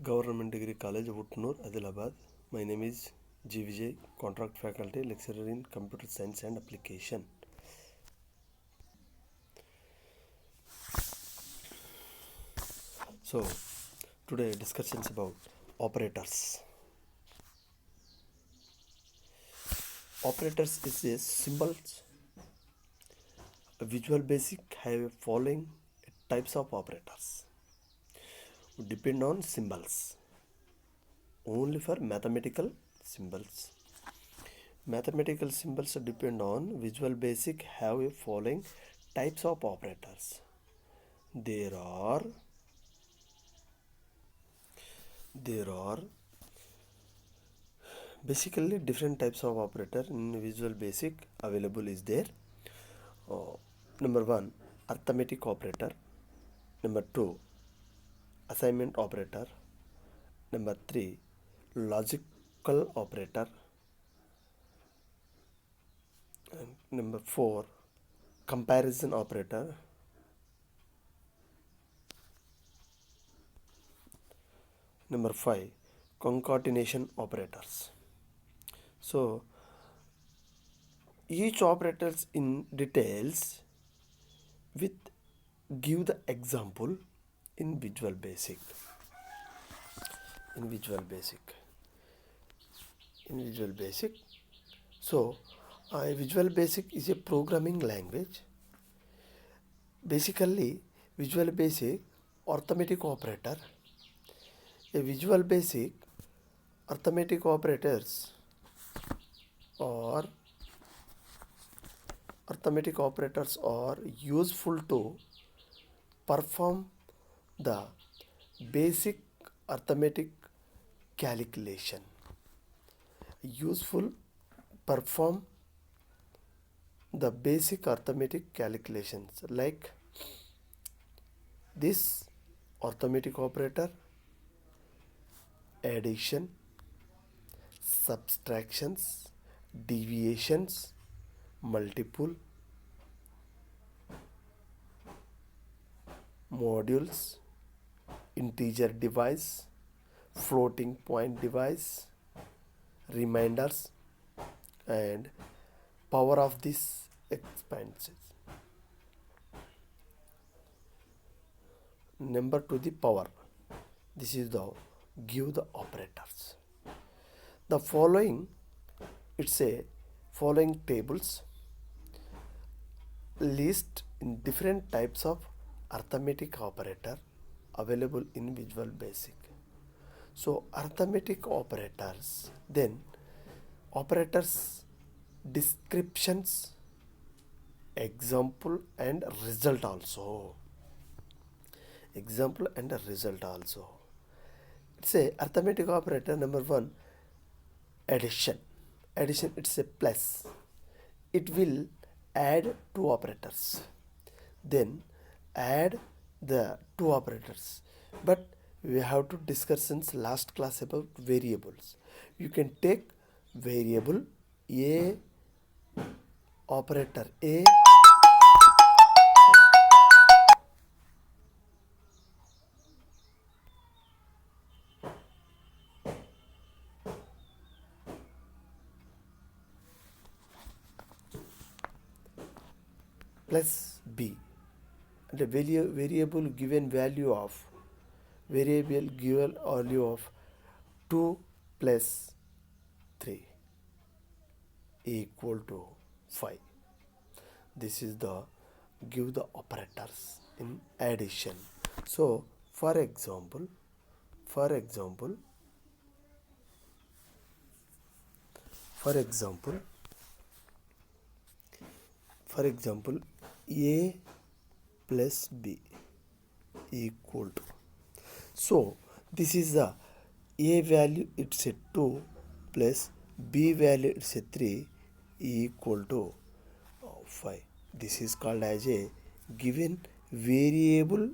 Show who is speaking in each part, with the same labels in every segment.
Speaker 1: Government Degree College, Utnur, Adilabad. My name is G. Vijay, Contract Faculty, Lecturer in Computer Science and Application. So, today discussions about operators. Operators is a symbols. Visual Basic have following types of operators. Depend on symbols. Only for mathematical symbols. Mathematical symbols depend on Visual Basic have a following types of operators. There are basically different types of operator in Visual Basic available is there. Number 1, arithmetic operator. Number 2, assignment operator. Number 3, logical operator. And number 4, comparison operator. Number 5, concatenation operators. So each operators in details with give the example in Visual Basic. So Visual Basic is a programming language. Basically, Visual Basic arithmetic operator. A Visual Basic arithmetic operators are useful to perform the basic arithmetic calculation. Perform the basic arithmetic calculations like this arithmetic operator, addition, subtractions, deviations, multiple, modules, integer device, floating point device, reminders, and power of this expansion. Number to the power. This is the give the operators. The following, it's a following tables list in different types of arithmetic operator available in Visual Basic. So arithmetic operators, then operators descriptions, example and result also. It's a arithmetic operator. Number 1, addition. It's a plus. It will add two operators. Then add the two operators. But we have to discuss since last class about variables. You can take variable A, operator A, plus B. The variable given value of 2 plus 3 equal to 5. This is the give the operators in addition. So for example A plus B equal to. So this is the A value, it's a 2 plus B value, it's a 3 equal to 5. This is called as a given variable.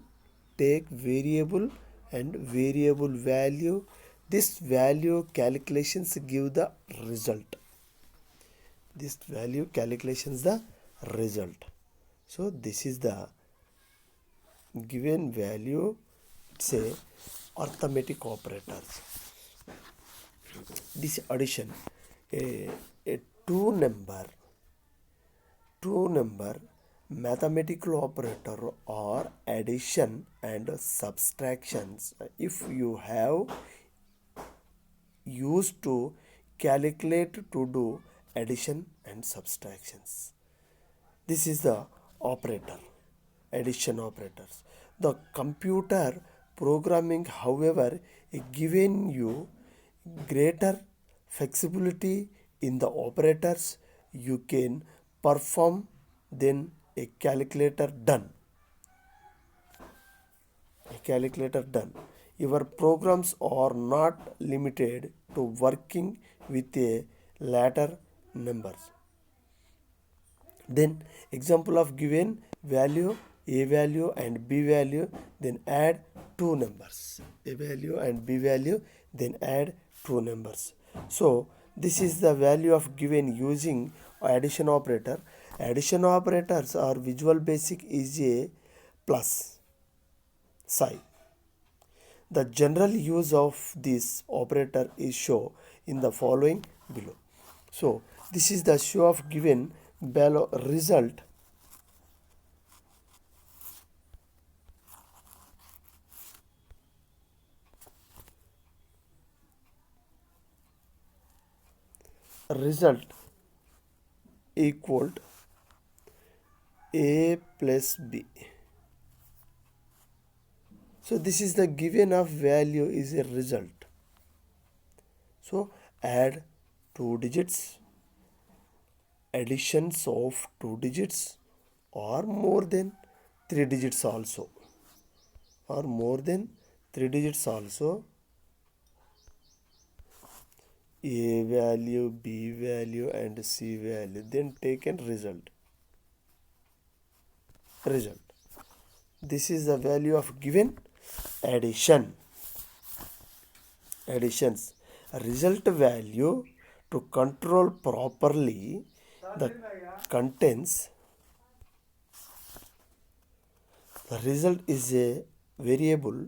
Speaker 1: Take variable and variable value. This value calculations give the result. So this is the given value. Say arithmetic operators. This addition, a, a two number mathematical operator or addition and subtractions if you have used to calculate to do addition and subtractions. This is the operator, addition operators. The computer programming, however, given you greater flexibility in the operators you can perform than a calculator done. Your programs are not limited to working with a latter numbers. Then example of given value, a value and b value, then add two numbers, a value and b value, then add two numbers. So this is the value of given using addition operator. Addition operators are Visual Basic is a plus sign. The general use of this operator is shown in the following below. So this is the show of given below result. Result equal a plus b. So this is the given of value is a result. So add two digits, additions of two digits or more than three digits also, or more than three digits also, a value, b value and c value, then taken result. This is the value of given additions. Result value to control properly the contents. The result is a variable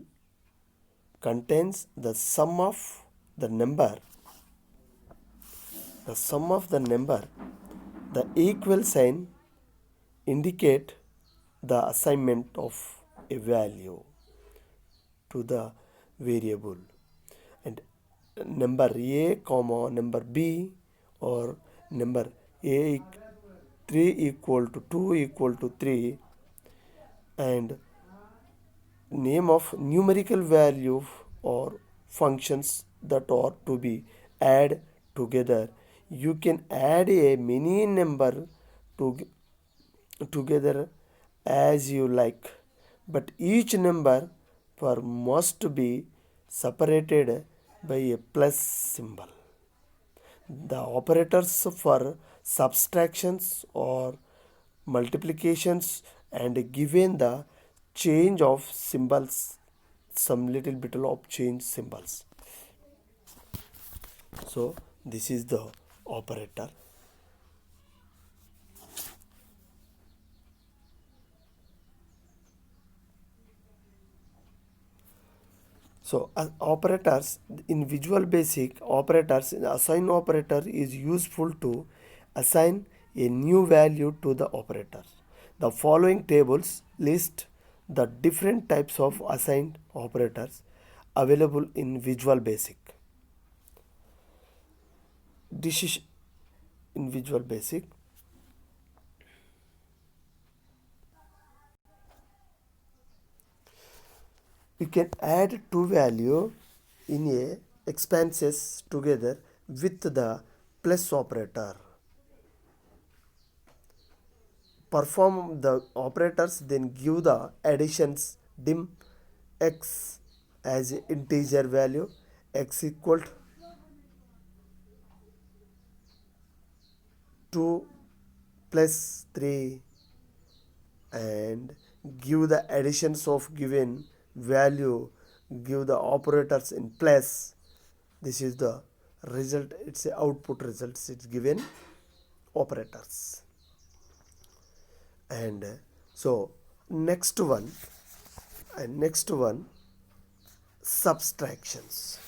Speaker 1: contains the sum of the number. The equal sign indicate the assignment of a value to the variable, and number a comma number b, or number a 3 equal to 2 equal to 3, and name of numerical value or functions that are to be add together. You can add a many number together as you like, but each number must be separated by a plus symbol. The operators for subtractions or multiplications and given the change of symbols, some little bit of change symbols. So this is the operator. So operators in Visual Basic, operators in assign operator is useful to assign a new value to the operator. The following tables list the different types of assigned operators available in Visual Basic. This is in Visual Basic. We can add two value in a expanses together with the plus operator. Perform the operators, then give the additions dim x as integer value, x equal to 2 plus 3, and give the additions of given value, give the operators in plus. This is the result, it's a output results, it's given operators. And next one subtractions.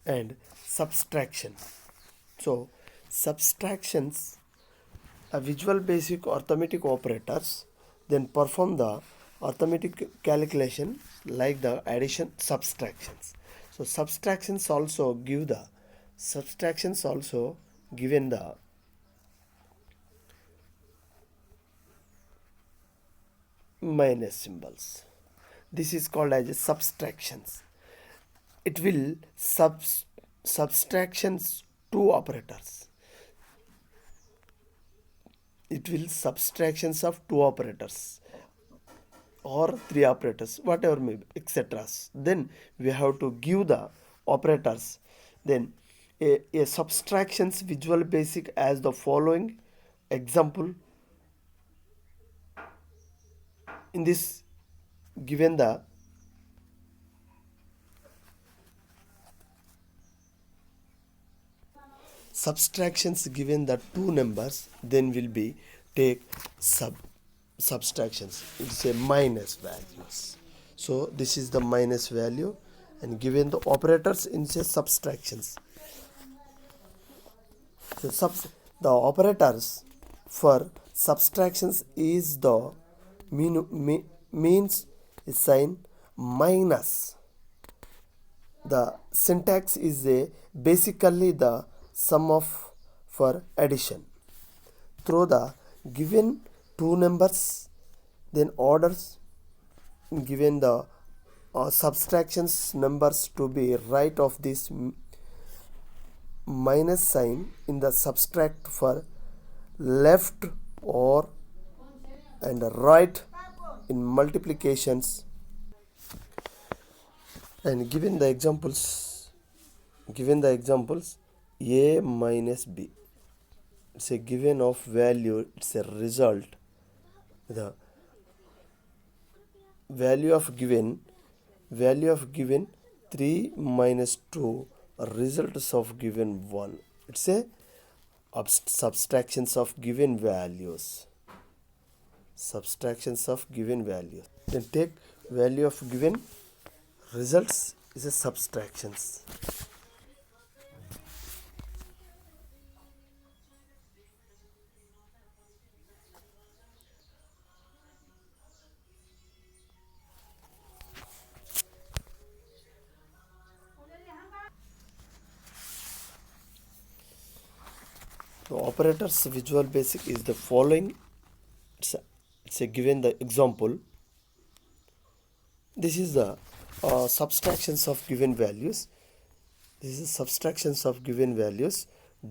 Speaker 1: And subtraction. So subtractions a visual basic arithmetic operators then perform the arithmetic calculation like the addition subtractions. So subtractions also given the minus symbols. This is called as subtractions. It will subtractions two operators. It will subtractions of two operators or three operators, whatever may be, etc. Then we have to give the operators. Then a subtractions visual basic as the following example. In this given the subtractions given the two numbers, then will be take subtractions. It's a minus values. So this is the minus value, and given the operators in say subtractions. So the operators for subtractions is the means sign minus. The syntax is a basically the sum of for addition. Through the given two numbers, then orders given the subtractions numbers to be right of this minus sign in the subtract for left or and right in multiplications. And given the examples a minus b, it's a given of value, it's a result. The value of given 3 minus 2 results of given 1. It's a subtractions of given values. Then take value of given results is a subtractions. The operators visual basic is the following. It's a given the example. This is the subtractions of given values.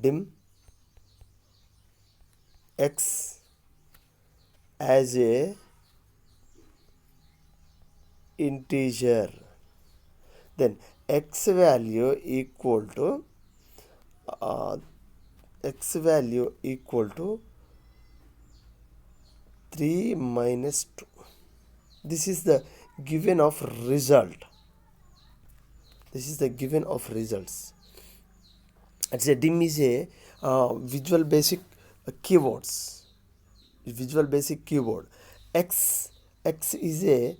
Speaker 1: Dim x as a integer, then x value equal to 3 minus 2. This is the given of result. It's a dim is a visual basic keyboard. X is a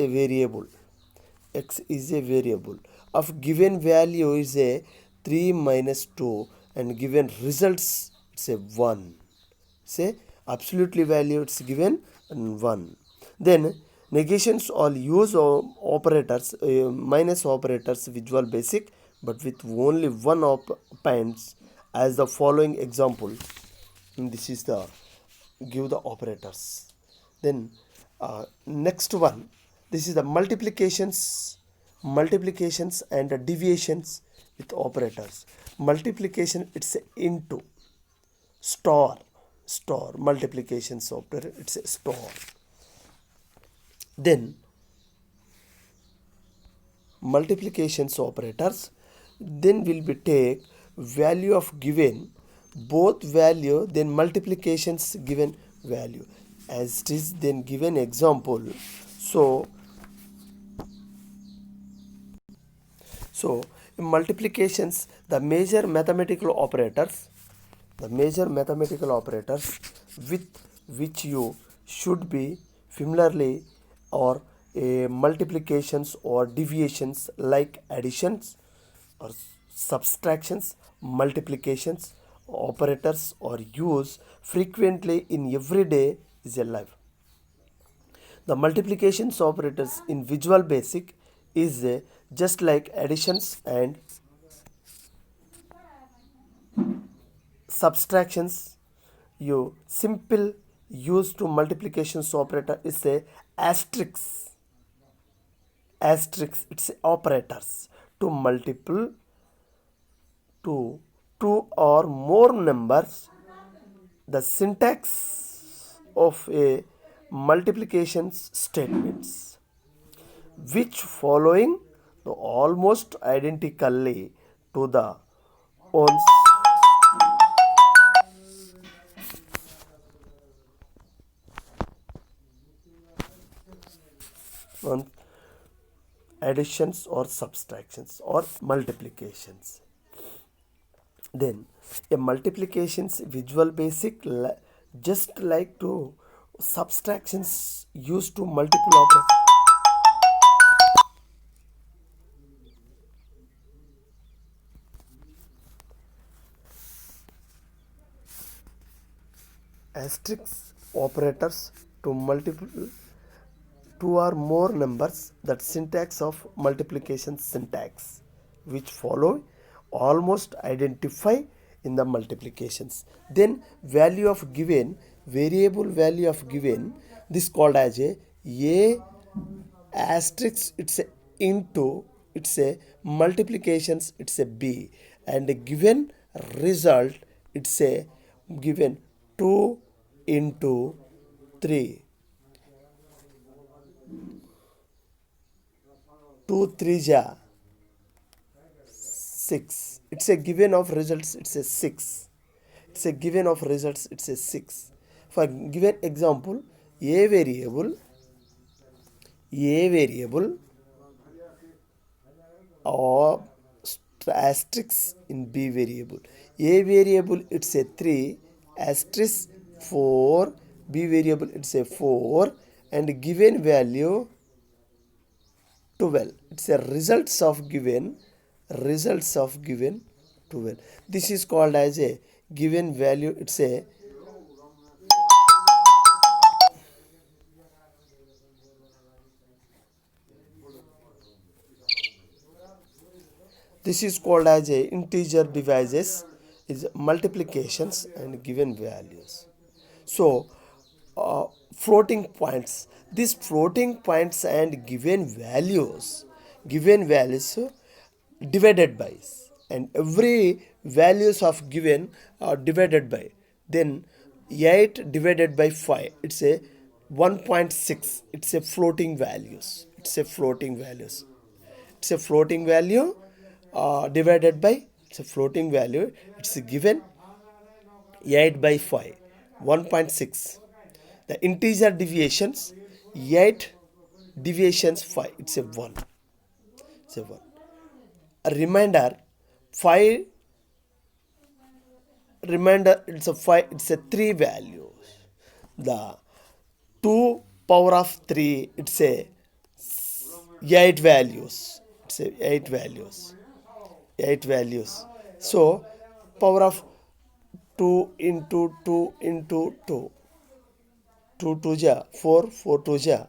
Speaker 1: variable. Of given value is a 3 minus 2, and given results it's a 1. Say absolutely value it's given 1. Then negations all use operators, minus operators visual basic, but with only one operands as the following example. And this is the give the operators. Then next one, this is the multiplications and the deviations with operators. Multiplication it's into, store multiplications operator it's a store. Then multiplications operators then will be take value of given both value, then multiplications given value as it is, then given example. So in multiplications, the major mathematical operators with which you should be familiarly or multiplications or deviations like additions or subtractions, multiplications operators or use frequently in everyday is a life. The multiplications operators in Visual Basic is just like additions and subtractions. You simple use to multiplications operator is a asterisk. Asterisk, it's operators to multiple to two or more numbers. The syntax of a multiplications statements which following almost identically to the ones on additions or subtractions or multiplications. Then a multiplications Visual Basic just like to subtractions used to multiple operators. Asterisk operators to multiple two or more numbers, that syntax of multiplication syntax which follow almost identify in the multiplications. Then value of given, variable value of given, this called as a asterisk, it's a into, it's a multiplications, it's a b, and a given result, it's a given 2 into 3, 2 3 ja 6. It's a given of results, it's a 6. It's a given of results, it's a 6. For given example, a variable or asterisk in b variable. A variable it's a 3, asterisk 4, b variable it's a 4, and given value 12. It's a results of given 12. This is called as a given value, it's a this is called as a integer devices is multiplications and given values. So floating points, these floating points and given values divided by, and every values of given are divided by, then 8 divided by 5, it's a 1.6, it's a floating values, it's a floating value divided by, it's a floating value, it's given 8 by 5, 1.6. The integer deviations 8 deviations 5, it's a 1. It's a 1. A remainder 5, remainder it's a 5, it's a 3 values. The 2 power of 3, it's a 8 values. It's a 8 values. 8 values. So power of 2 into 2 into 2. 2 2 ja 4, 4 2 ja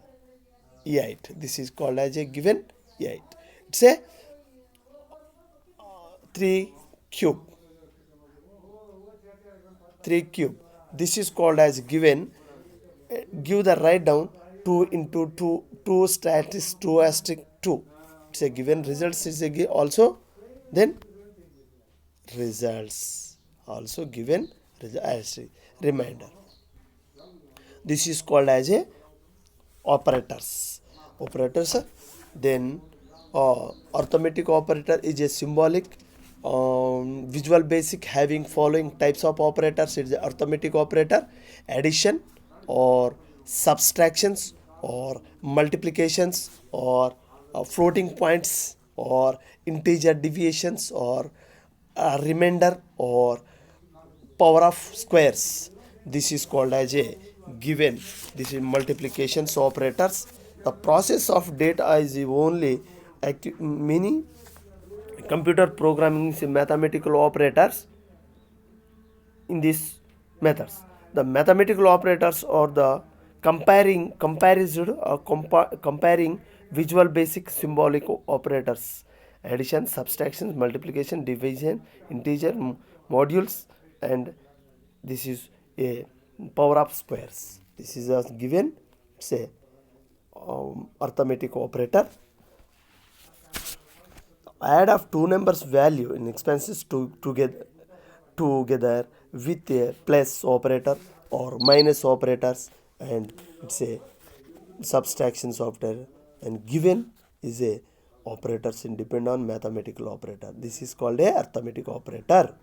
Speaker 1: 8. This is called as a given 8. It's a 3 cube. 3 cube. This is called as given. Give the write down 2 into 2, 2 statistics 2 asterisk 2. It's a given results is a also, then results also given asterisk remainder. This is called as a operators. Then arithmetic operator is a symbolic Visual Basic having following types of operators. It's the arithmetic operator, addition or subtractions or multiplications or floating points or integer deviations or remainder or power of squares. This is called as a given. This is multiplications operators. The process of data is the only mini computer programming is mathematical operators in these methods. The mathematical operators are the comparing visual basic symbolic operators, addition, subtraction, multiplication, division, integer, modules, and this is a power of squares. This is a given, say, arithmetic operator. Add of two numbers value in expenses together with a plus operator or minus operators, and it's a subtraction software, and given is a operators independent on mathematical operator. This is called a arithmetic operator.